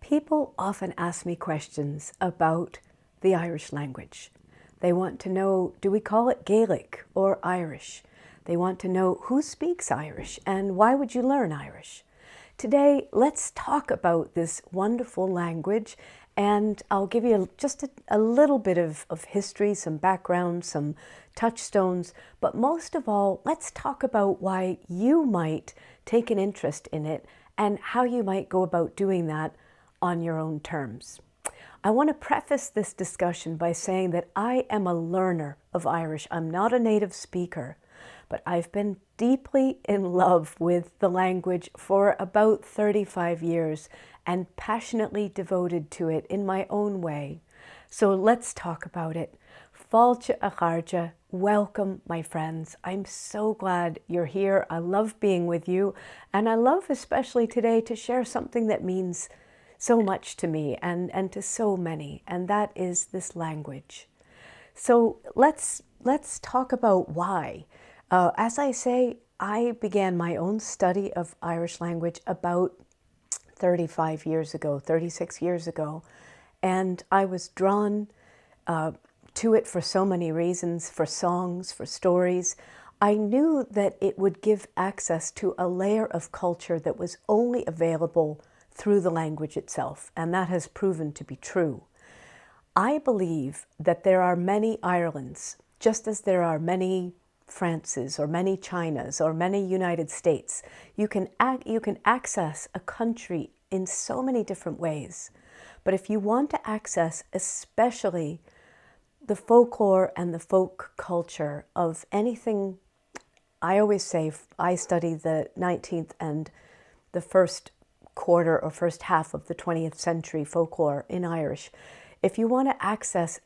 People often ask me questions about the Irish language. They want to know, do we call it Gaelic or Irish? They want to know who speaks Irish and why would you learn Irish? Today, let's talk about this wonderful language, and I'll give you just a little bit of history, some background, some touchstones, but most of all, let's talk about why you might take an interest in it and how you might go about doing that on your own terms. I want to preface this discussion by saying that I am a learner of Irish. I'm not a native speaker, but I've been deeply in love with the language for about 35 years and passionately devoted to it in my own way. So let's talk about it. Fáilte a Gaeilge, welcome my friends. I'm so glad you're here. I love being with you, and I love especially today to share something that means so much to me and to so many, and that is this language. So let's talk about why. As I say, I began my own study of Irish language about 35 years ago, 36 years ago, and I was drawn to it for so many reasons, for songs, for stories. I knew that it would give access to a layer of culture that was only available through the language itself, and that has proven to be true. I believe that there are many Irelands, just as there are many Frances or many Chinas or many United States. You can access a country in so many different ways. But if you want to access especially the folklore and the folk culture of anything, I always say I study the 19th and the first quarter or first half of the 20th century folklore in Irish. If you want to access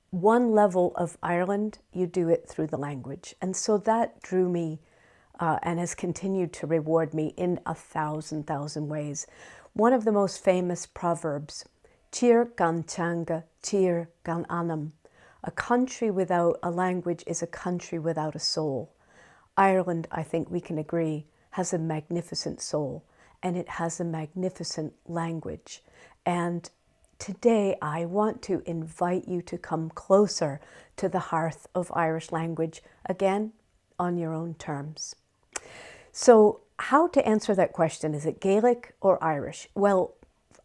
one level of Ireland, you do it through the language. And so that drew me and has continued to reward me in a thousand ways. One of the most famous proverbs, Tír gan teanga, tír gan anam. A country without a language is a country without a soul. Ireland, I think we can agree, has a magnificent soul, and it has a magnificent language. And today I want to invite you to come closer to the hearth of Irish language, again, on your own terms. So how to answer that question? Is it Gaelic or Irish? Well,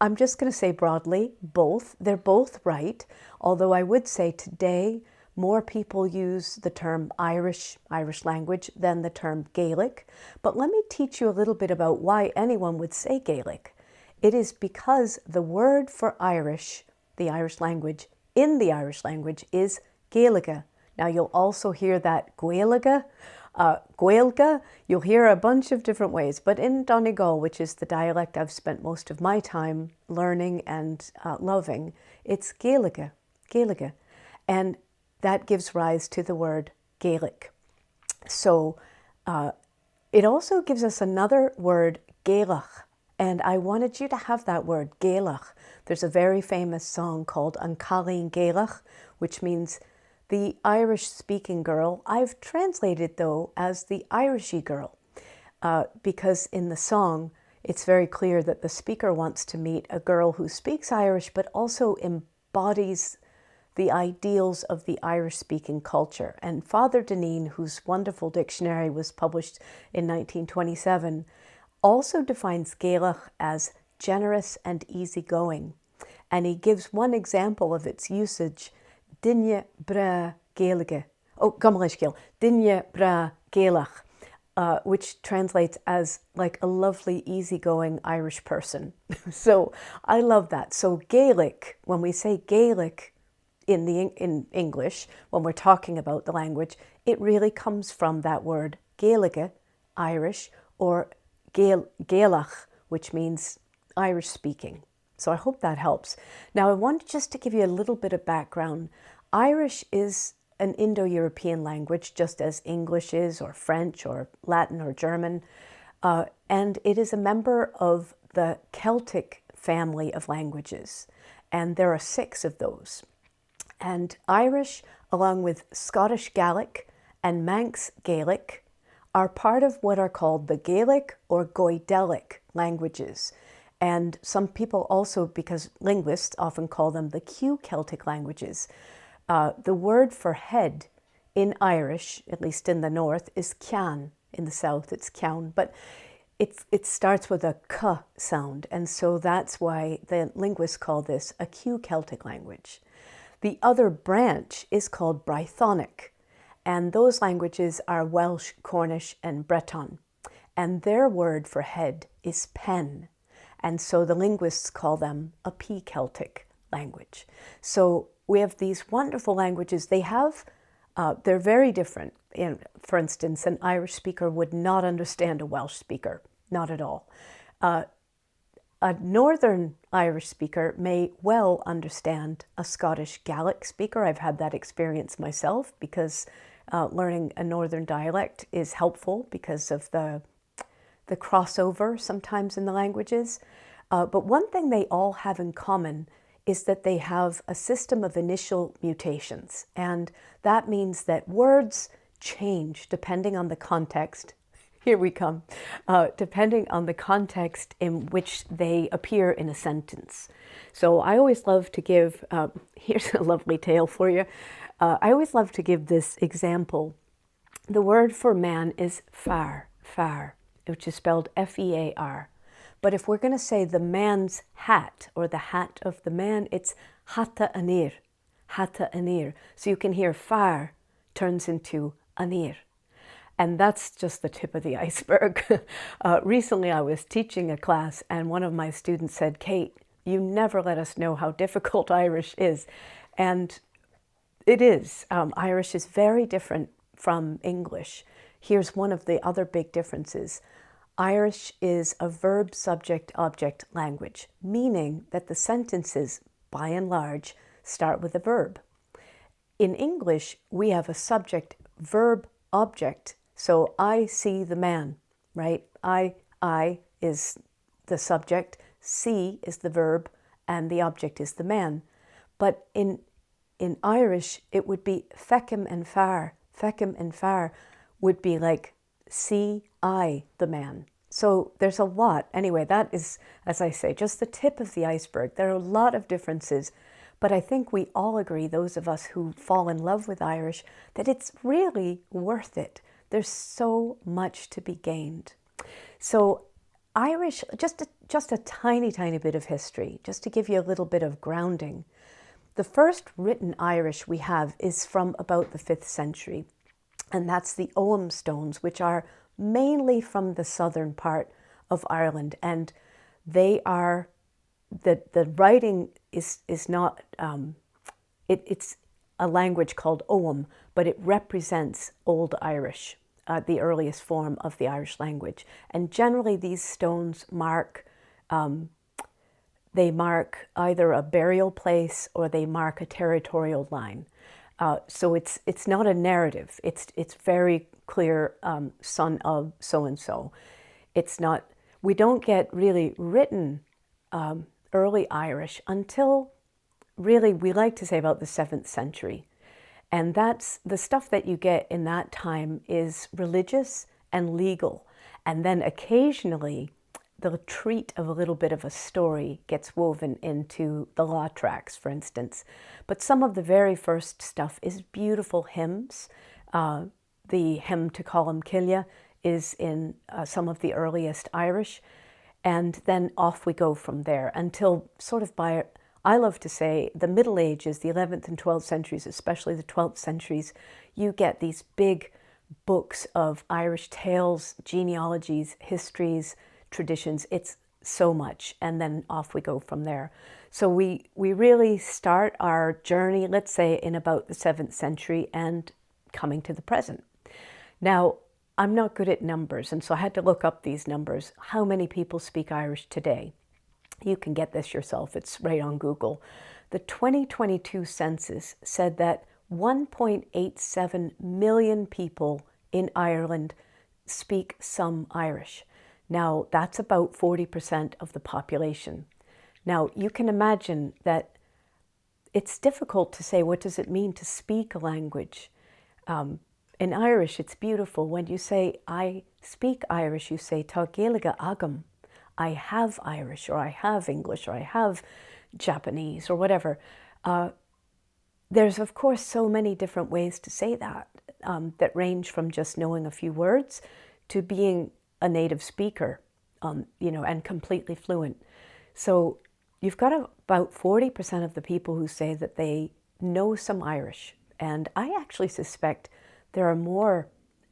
I'm just going to say broadly, both. They're both right, although I would say today more people use the term Irish language than the term Gaelic. But let me teach you a little bit about why anyone would say Gaelic. It is because the word for Irish, the Irish language, in the Irish language is Gaeilge. Now you'll also hear that Gaeilge, Gaeilge, you'll hear a bunch of different ways, but in Donegal, which is the dialect I've spent most of my time learning and loving, it's Gaeilge, Gaeilge. And that gives rise to the word Gaelic. So it also gives us another word, Gaelach. And I wanted you to have that word, Gaelach. There's a very famous song called An Cailín Gaelach, which means the Irish-speaking girl. I've translated, though, as the Irishy Girl, because in the song, it's very clear that the speaker wants to meet a girl who speaks Irish, but also embodies the ideals of the Irish-speaking culture. And Father Dinneen, whose wonderful dictionary was published in 1927, also defines Gaelach as generous and easygoing. And he gives one example of its usage, duine breá Gaeilge. Oh, Gaeilge, duine breá Gaelach, which translates as like a lovely, easygoing Irish person. So I love that. So Gaelic, when we say Gaelic in English, when we're talking about the language, it really comes from that word Gaeilge, Irish, or Gaelach, which means Irish speaking. So I hope that helps. Now I want just to give you a little bit of background. Irish is an Indo-European language, just as English is, or French, or Latin, or German. And it is a member of the Celtic family of languages. And there are 6 of those. And Irish, along with Scottish Gaelic and Manx Gaelic, are part of what are called the Gaelic or Gaelic languages. And some people also, because linguists often call them the Q Celtic languages, the word for head in Irish, at least in the north, is ceann. In the south, it's ceann. But it starts with a k sound. And so that's why the linguists call this a Q Celtic language. The other branch is called Brythonic. And those languages are Welsh, Cornish, and Breton. And their word for head is pen. And so the linguists call them a P Celtic language. So we have these wonderful languages. They're very different. For instance, an Irish speaker would not understand a Welsh speaker, not at all. A Northern Irish speaker may well understand a Scottish Gaelic speaker. I've had that experience myself because learning a Northern dialect is helpful because of the crossover sometimes in the languages. But one thing they all have in common is that they have a system of initial mutations. And that means that words change depending on the context. Here we come. Depending on the context in which they appear in a sentence. So I always love to give, here's a lovely tale for you. I always love to give this example. The word for man is fear, which is spelled F-E-A-R. But if we're going to say the man's hat, or the hat of the man, it's hata anir, hata anir. So you can hear fear turns into anir. And that's just the tip of the iceberg. Recently I was teaching a class and one of my students said, "Kate, you never let us know how difficult Irish is." And it is. Irish is very different from English. Here's one of the other big differences. Irish is a verb, subject, object language, meaning that the sentences, by and large, start with a verb. In English, we have a subject, verb, object. So I see the man, right? I is the subject, see is the verb, and the object is the man. But in Irish, it would be feckim and far. Feckim and far would be like see I the man. So there's a lot. Anyway, that is, as I say, just the tip of the iceberg. There are a lot of differences, but I think we all agree, those of us who fall in love with Irish, that it's really worth it. There's so much to be gained. So Irish, just a tiny, tiny bit of history, just to give you a little bit of grounding. The first written Irish we have is from about the 5th century, and that's the Ogham stones, which are mainly from the southern part of Ireland, and they are, the writing is not, it's a language called Ogham, but it represents Old Irish, the earliest form of the Irish language. And generally these stones mark, they mark either a burial place or they mark a territorial line. So it's not a narrative. It's very clear, son of so-and-so. It's not, we don't get really written early Irish until really, we like to say about the 7th century. And that's the stuff that you get in that time is religious and legal. And then occasionally the treat of a little bit of a story gets woven into the law tracks, for instance. But some of the very first stuff is beautiful hymns. The hymn to Colm Cille is in some of the earliest Irish. And then off we go from there until sort of by, I love to say, the Middle Ages, the 11th and 12th centuries, especially the 12th centuries, you get these big books of Irish tales, genealogies, histories, traditions. It's so much, and then off we go from there. So we really start our journey, let's say, in about the 7th century and coming to the present. Now, I'm not good at numbers, and so I had to look up these numbers. How many people speak Irish today? You can get this yourself. It's right on Google. The 2022 census said that 1.87 million people in Ireland speak some Irish. Now, that's about 40% of the population. Now, you can imagine that it's difficult to say, what does it mean to speak a language? In Irish, it's beautiful. When you say, I speak Irish, you say, tá Gaeilge agam. I have Irish, or I have English, or I have Japanese, or whatever. There's, of course, so many different ways to say that, that range from just knowing a few words to being a native speaker, and completely fluent. So you've got about 40% of the people who say that they know some Irish. And I actually suspect there are more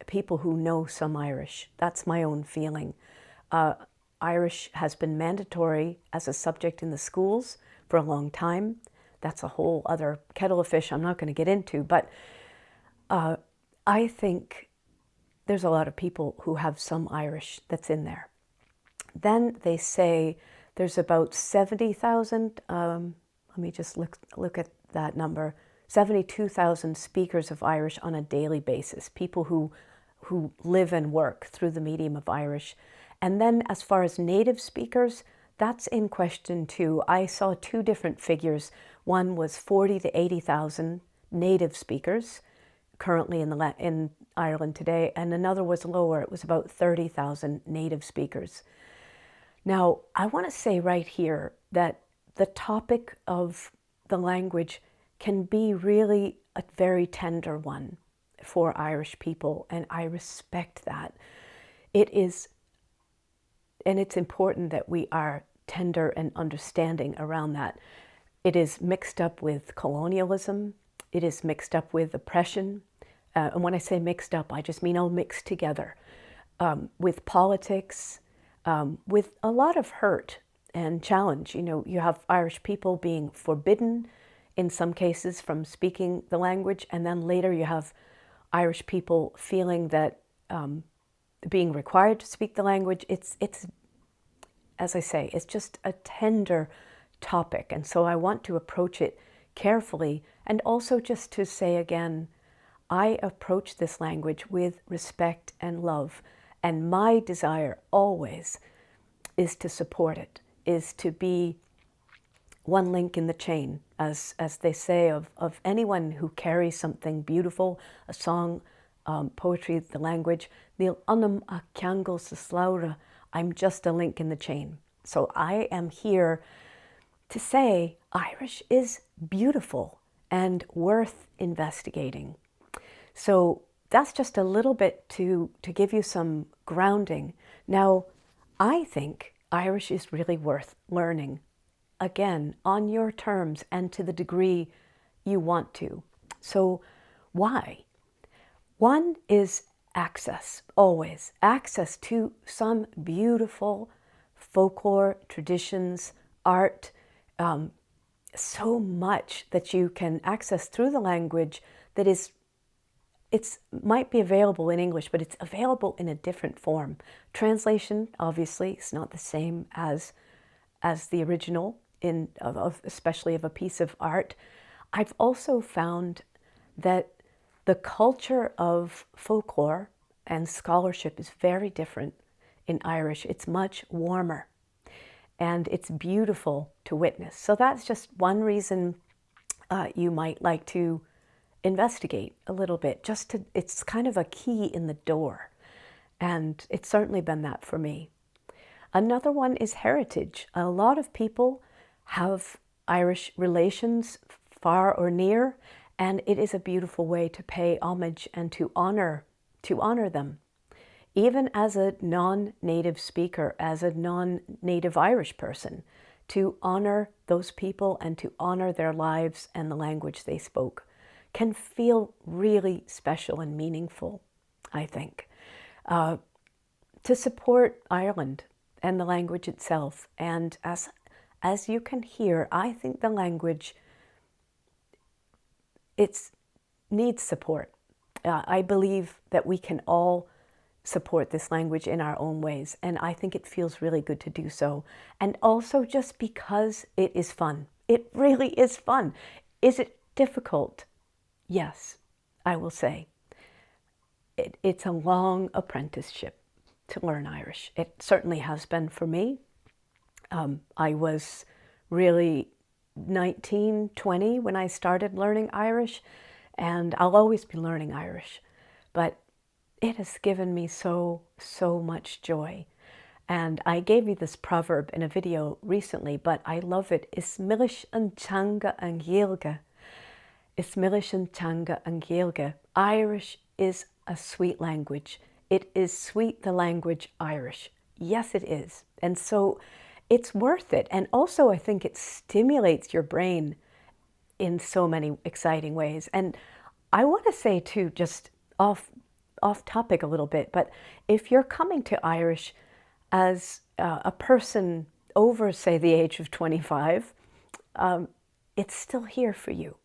people who know some Irish. That's my own feeling. Irish has been mandatory as a subject in the schools for a long time. That's a whole other kettle of fish I'm not going to get into. But I think there's a lot of people who have some Irish that's in there. Then they say there's about 70,000, let me just look at that number, 72,000 speakers of Irish on a daily basis, people who live and work through the medium of Irish. And then as far as native speakers, that's in question too. I saw two different figures. One was 40 to 80,000 native speakers currently in Ireland today, and another was lower. It was about 30,000 native speakers. Now, I want to say right here that the topic of the language can be really a very tender one for Irish people, and I respect that. It is, and it's important that we are tender and understanding around that. It is mixed up with colonialism. It is mixed up with oppression. And when I say mixed up, I just mean all mixed together with politics, with a lot of hurt and challenge. You have Irish people being forbidden in some cases from speaking the language, and then later you have Irish people feeling that being required to speak the language, it's as I say, it's just a tender topic. And so I want to approach it carefully, and also just to say again, I approach this language with respect and love. And my desire always is to support it, is to be one link in the chain, as they say of anyone who carries something beautiful, a song, poetry, the language. Níl anam a ceangal sa slabhra. I'm just a link in the chain. So I am here to say Irish is beautiful and worth investigating. So that's just a little bit to give you some grounding. Now, I think Irish is really worth learning, again, on your terms and to the degree you want to. So why? One is access, always. Access to some beautiful folklore, traditions, art, so much that you can access through the language that might be available in English, but it's available in a different form. Translation, obviously, is not the same as the original, especially of a piece of art. I've also found that the culture of folklore and scholarship is very different in Irish. It's much warmer, and it's beautiful to witness. So that's just one reason you might like to investigate a little bit. It's kind of a key in the door, and it's certainly been that for me. Another one is heritage. A lot of people have Irish relations, far or near, and it is a beautiful way to pay homage and to honor them. Even as a non-native speaker, as a non-native Irish person, to honor those people and to honor their lives and the language they spoke can feel really special and meaningful, I think. To support Ireland and the language itself. And as you can hear, I think the language, it needs support. I believe that we can all support this language in our own ways, and I think it feels really good to do so. And also just because it is fun. It really is fun. Is it difficult? Yes, I will say. It's a long apprenticeship to learn Irish. It certainly has been for me. I was really 19, 20 when I started learning Irish, and I'll always be learning Irish. But it has given me so much joy. And I gave you this proverb in a video recently, but I love it. Is millish an teanga an Gaeilge. Is millish an teanga an Gaeilge. Irish is a sweet language. It is sweet, the language Irish. Yes, it is. And so it's worth it. And also, I think it stimulates your brain in so many exciting ways. And I want to say too, just off topic a little bit, but if you're coming to Irish as a person over, say, the age of 25, it's still here for you.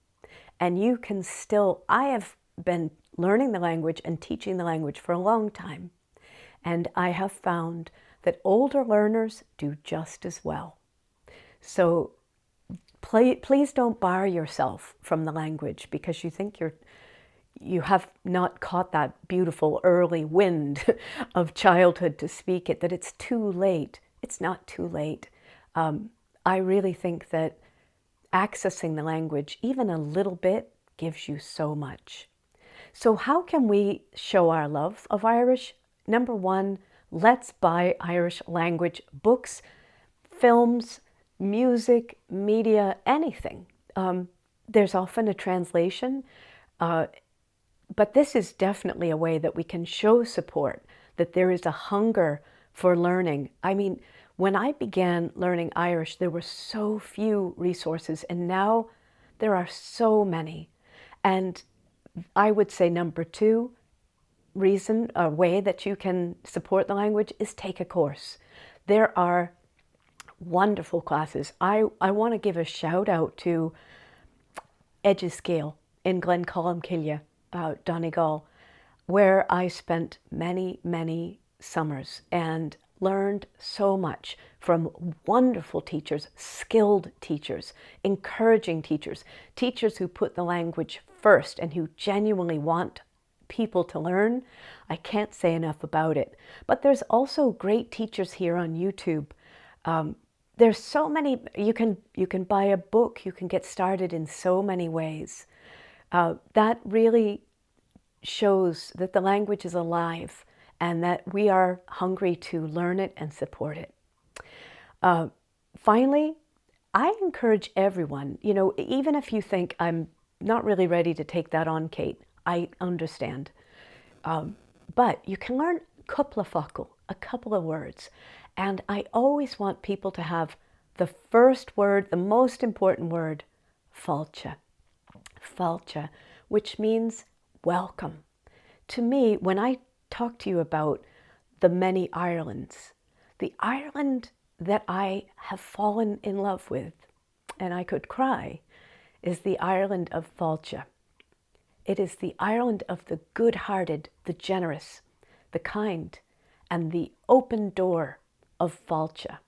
And you can still, I have been learning the language and teaching the language for a long time. And I have found that older learners do just as well. So please don't bar yourself from the language because you think you have not caught that beautiful early wind of childhood to speak it, that it's too late. It's not too late. I really think that accessing the language, even a little bit, gives you so much. So how can we show our love of Irish? Number one, let's buy Irish language books, films, music, media, anything. There's often a translation, but this is definitely a way that we can show support, that there is a hunger for learning. I mean, when I began learning Irish, there were so few resources, and now there are so many. And I would say number two reason, a way that you can support the language is take a course. There are wonderful classes. I want to give a shout out to Irishy Girl in Glencolumcille, Donegal, where I spent many, many summers and learned so much from wonderful teachers, skilled teachers, encouraging teachers, teachers who put the language first and who genuinely want people to learn. I can't say enough about it. But there's also great teachers here on YouTube. There's so many, you can buy a book, you can get started in so many ways. That really shows that the language is alive and that we are hungry to learn it and support it. Finally, I encourage everyone, even if you think I'm not really ready to take that on, Kate, I understand. But you can learn couple a couple of words. And I always want people to have the first word, the most important word, fáilte. Fáilte, which means welcome. To me, when I talk to you about the many Irelands, the Ireland that I have fallen in love with, and I could cry, is the Ireland of fáilte. It is the Ireland of the good-hearted, the generous, the kind, and the open door of fáilte.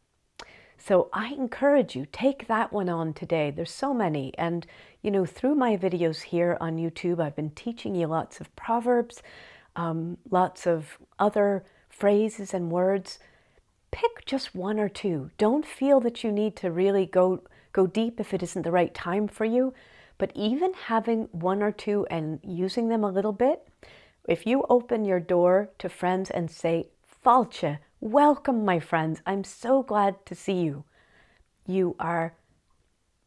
So I encourage you, take that one on today. There's so many. And, through my videos here on YouTube, I've been teaching you lots of proverbs, lots of other phrases and words. Pick just one or two. Don't feel that you need to really go deep if it isn't the right time for you. But even having one or two and using them a little bit, if you open your door to friends and say, fáilte, welcome, my friends. I'm so glad to see you. You are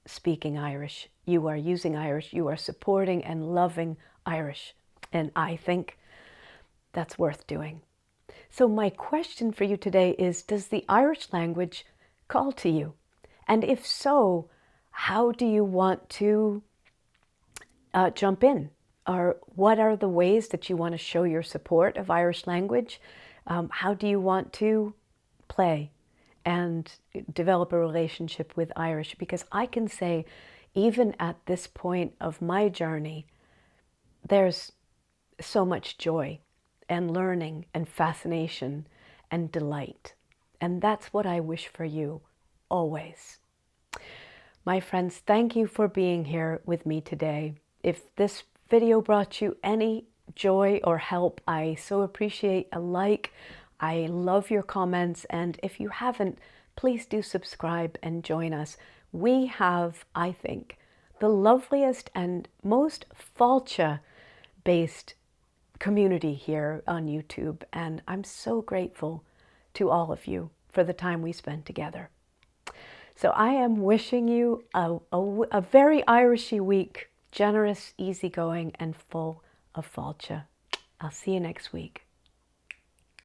speaking Irish. You are using Irish. You are supporting and loving Irish. And I think that's worth doing. So my question for you today is, does the Irish language call to you? And if so, how do you want to jump in? Or what are the ways that you want to show your support of Irish language? How do you want to play and develop a relationship with Irish? Because I can say, even at this point of my journey, there's so much joy and learning and fascination and delight. And that's what I wish for you always. My friends, thank you for being here with me today. If this video brought you any joy or help, I so appreciate a like. I love your comments, and if you haven't, please do subscribe and join us. We have, I think, the loveliest and most fáilte-based community here on YouTube, and I'm so grateful to all of you. for the time we spend together. So I am wishing you a very Irishy week, generous, easygoing, and full of fáilte. I'll see you next week.